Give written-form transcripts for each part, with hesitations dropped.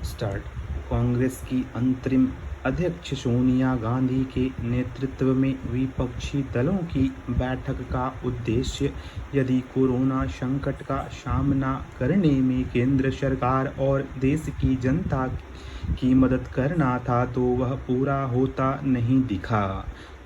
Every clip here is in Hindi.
स्टार्ट। कांग्रेस की अंतरिम अध्यक्ष सोनिया गांधी के नेतृत्व में विपक्षी दलों की बैठक का उद्देश्य यदि कोरोना संकट का सामना करने में केंद्र सरकार और देश की जनता की मदद करना था तो वह पूरा होता नहीं दिखा।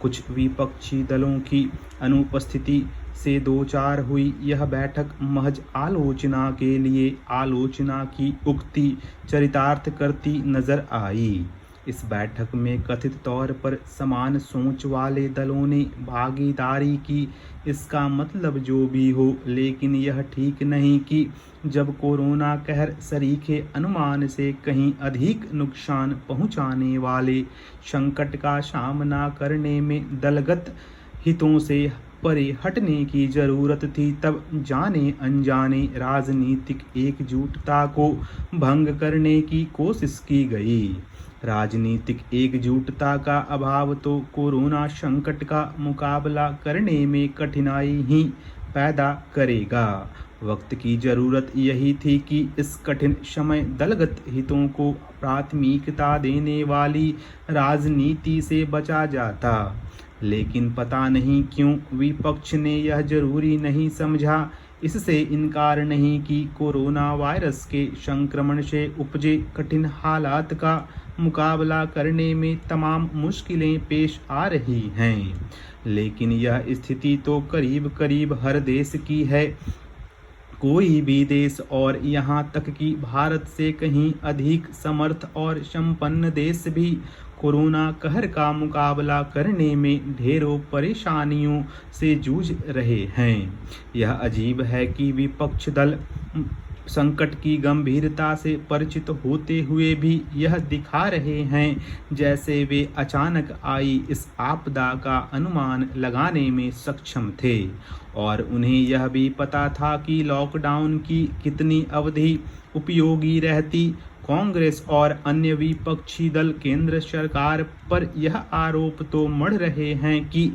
कुछ विपक्षी दलों की अनुपस्थिति से दो चार हुई यह बैठक महज आलोचना के लिए आलोचना की उक्ति चरितार्थ करती नजर आई। इस बैठक में कथित तौर पर समान सोच वाले दलों ने भागीदारी की। इसका मतलब जो भी हो, लेकिन यह ठीक नहीं कि जब कोरोना कहर सरीखे अनुमान से कहीं अधिक नुकसान पहुंचाने वाले संकट का सामना करने में दलगत हितों से परे हटने की जरूरत थी, तब जाने अनजाने राजनीतिक एकजुटता को भंग करने की कोशिश की गई। राजनीतिक एकजुटता का अभाव तो कोरोना संकट का मुकाबला करने में कठिनाई ही पैदा करेगा। वक्त की जरूरत यही थी कि इस कठिन समय दलगत हितों को प्राथमिकता देने वाली राजनीति से बचा जाता। लेकिन पता नहीं क्यों विपक्ष ने यह जरूरी नहीं समझा। इससे इनकार नहीं कि कोरोना वायरस के संक्रमण से उपजे कठिन हालात का मुकाबला करने में तमाम मुश्किलें पेश आ रही हैं, लेकिन यह स्थिति तो करीब करीब हर देश की है। कोई भी देश, और यहाँ तक कि भारत से कहीं अधिक समर्थ और संपन्न देश भी कोरोना कहर का मुकाबला करने में ढेरों परेशानियों से जूझ रहे हैं। यह अजीब है कि विपक्ष दल संकट की गंभीरता से परिचित होते हुए भी यह दिखा रहे हैं जैसे वे अचानक आई इस आपदा का अनुमान लगाने में सक्षम थे, और उन्हें यह भी पता था कि लॉकडाउन की कितनी अवधि उपयोगी रहती। कांग्रेस और अन्य विपक्षी दल केंद्र सरकार पर यह आरोप तो मढ़ रहे हैं कि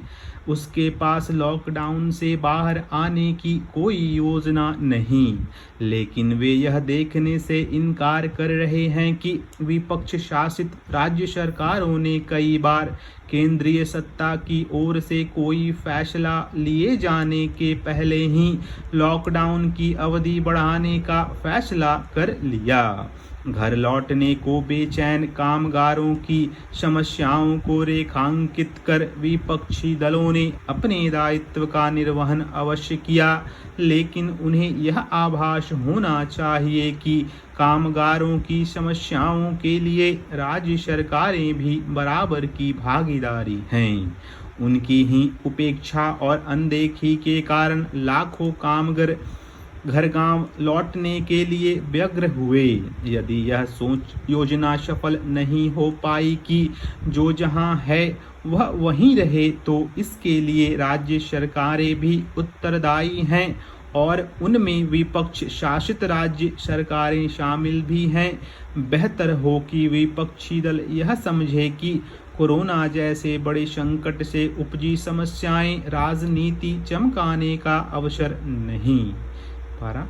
उसके पास लॉकडाउन से बाहर आने की कोई योजना नहीं, लेकिन वे यह देखने से इनकार कर रहे हैं कि विपक्ष शासित राज्य सरकारों ने कई बार केंद्रीय सत्ता की ओर से कोई फैसला लिए जाने के पहले ही लॉकडाउन की अवधि बढ़ाने का फैसला कर लिया। घर लौटने को बेचैन कामगारों की समस्याओं को रेखांकित कर विपक्षी दलों ने अपने दायित्व का निर्वहन अवश्य किया, लेकिन उन्हें यह आभास होना चाहिए कि कामगारों की समस्याओं के लिए राज्य सरकारें भी बराबर की भागीदारी हैं। उनकी ही उपेक्षा और अनदेखी के कारण लाखों कामगार घर गांव लौटने के लिए व्यग्र हुए। यदि यह सोच योजना सफल नहीं हो पाई कि जो जहां है वह वहीं रहे, तो इसके लिए राज्य सरकारें भी उत्तरदायी हैं, और उनमें विपक्ष शासित राज्य सरकारें शामिल भी हैं। बेहतर हो कि विपक्षी दल यह समझे कि कोरोना जैसे बड़े संकट से उपजी समस्याएं राजनीति चमकाने का अवसर नहीं। पारा